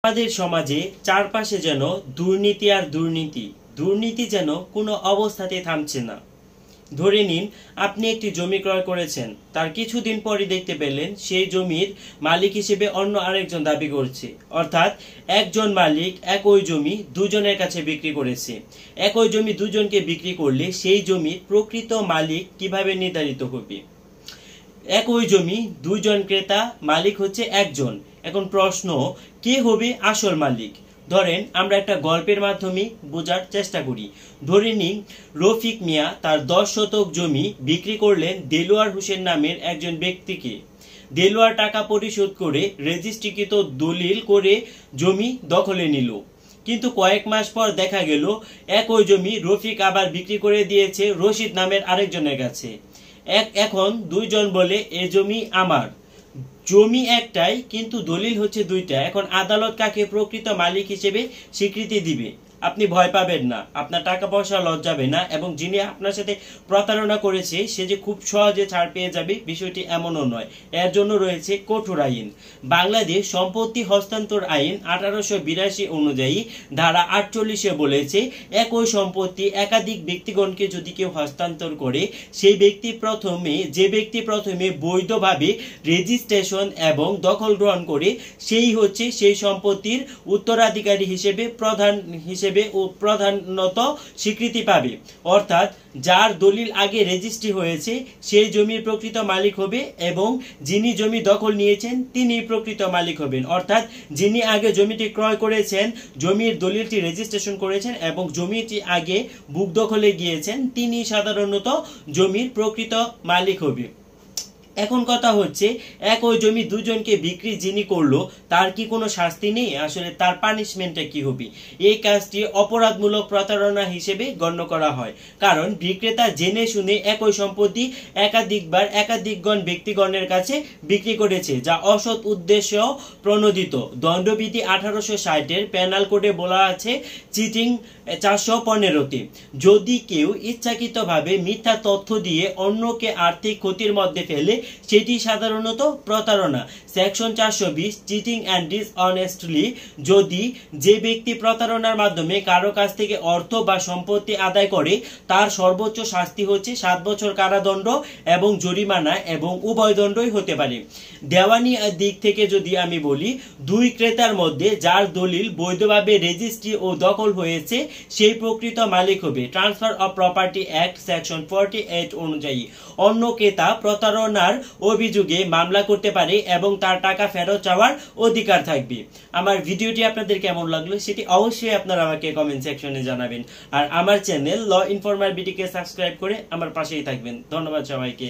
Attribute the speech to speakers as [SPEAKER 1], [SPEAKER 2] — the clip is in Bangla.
[SPEAKER 1] আমাদের সমাজে চারপাশে যেন দুর্নীতি আর দুর্নীতি, দুর্নীতি যেন কোনো অবস্থাতেই থামছে না। ধরে নিন, আপনি একটি জমি ক্রয় করেছেন, তার কিছুদিন পরই দেখতে পেলেন সেই জমির মালিক হিসেবে অন্য আরেকজন দাবি করছে। অর্থাৎ একজন মালিক একই জমি দুজনের কাছে বিক্রি করেছে। একই জমি দুজনকে বিক্রি করলে সেই জমির প্রকৃত মালিক কিভাবে নির্ধারিত হবে? একই জমি দুইজন ক্রেতা, মালিক হচ্ছে একজন। এখন প্রশ্ন, কে হবে আসল মালিক? ধরেন আমরা একটা গল্পের মাধ্যমে বোঝার চেষ্টা করি। ধরে নিন, রফিক মিয়া তার 10 শতক জমি বিক্রি করলেন দেলোয়ার হোসেন নামের একজন ব্যক্তিকে। দেলোয়ার টাকা পরিশোধ করে রেজিস্ট্রিকৃত দলিল করে জমি দখলে নিল। কিন্তু কয়েক মাস পর দেখা গেল একই জমি রফিক আবার বিক্রি করে দিয়েছে রশিদ নামের আরেকজনের কাছে। এখন দুইজন বলে এ জমি আমার। জমি একটাই কিন্তু দলিল হচ্ছে দুইটা। এখন আদালত কাকে প্রকৃত মালিক হিসেবে স্বীকৃতি দিবে? আপনি ভয় পাবেন না, আপনার টাকা পয়সা লস যাবে না, এবং যিনি আপনার সাথে প্রতারণা করেছে সে যে খুব সহজে ছাড় পেয়ে যাবে বিষয়টি এমনও নয়। এর জন্য রয়েছে কঠোর আইন। বাংলাদেশ সম্পত্তি হস্তান্তর আইন 1882 অনুযায়ী ধারা 48 বলেছে, একই সম্পত্তি একাধিক ব্যক্তিগণকে যদি কেউ হস্তান্তর করে, যে ব্যক্তি প্রথমে বৈধভাবে রেজিস্ট্রেশন এবং দখল গ্রহণ করে সেই হচ্ছে সেই সম্পত্তির উত্তরাধিকারী হিসেবে প্রধানত স্বীকৃতি পাবে। অর্থাৎ যার দলিল আগে রেজিস্ট্রি হয়েছে সেই জমির প্রকৃত মালিক হবে, এবং যিনি জমি দখল নিয়েছেন তিনি প্রকৃত মালিক হবেন। অর্থাৎ যিনি আগে জমিটি ক্রয় করেছেন, জমির দলিলটি রেজিস্ট্রেশন করেছেন এবং জমিটি আগে বুক দখলে গিয়েছেন, তিনি সাধারণত জমির প্রকৃত মালিক হবে। এখন কথা হচ্ছে, একই জমি দুজনকে বিক্রি যিনি করলো তার কি কোনো শাস্তি নেই? আসলে তার পানিশমেন্টটা কি হবে? এই কাজটি অপরাধমূলক প্রতারণা হিসেবে গণ্য করা হয়, কারণ বিক্রেতা জেনে শুনে একই সম্পত্তি একাধিকগণ ব্যক্তিগণের কাছে বিক্রি করেছে, যা অসৎ উদ্দেশ্য প্রণোদিত। দণ্ডবিধি 1860 পেনাল কোডে বলা আছে চিটিং 415-তে, যদি কেউ ইচ্ছাকৃতভাবে মিথ্যা তথ্য দিয়ে অন্যকে আর্থিক ক্ষতির মধ্যে ফেলে সেটি সাধারণত প্রতারণা। সেকশন 420 চিটিং অ্যান্ড ডিসঅনেস্টলি, যদি যে ব্যক্তি প্রতারণার মাধ্যমে কারো কাছ থেকে অর্থ বা সম্পত্তি আদায় করে তার সর্বোচ্চ শাস্তি হচ্ছে 7 বছর কারাদণ্ড এবং জরিমানা, এবং উভয় দণ্ডই হতে পারে। দেওয়ানি দিক থেকে যদি আমি বলি, দুই ক্রেতার মধ্যে যার দলিল বৈধভাবে রেজিস্ট্রি ও দখল হয়েছে সেই প্রকৃত মালিক হবে। Transfer of property act section 48 অনুযায়ী অন্য ক্রেতা প্রতারণার অভিযোগে মামলা করতে পারে এবং তার টাকা ফেরত চাওয়ার অধিকার থাকবে। আমার ভিডিওটি আপনাদের কেমন লাগলো সেটি অবশ্যই আপনারা আমাকে কমেন্ট সেকশনে জানাবেন, আর আমার চ্যানেল ল ইনফরমার বিটিকে সাবস্ক্রাইব করে আমার পাশেই থাকবেন। ধন্যবাদ সবাইকে।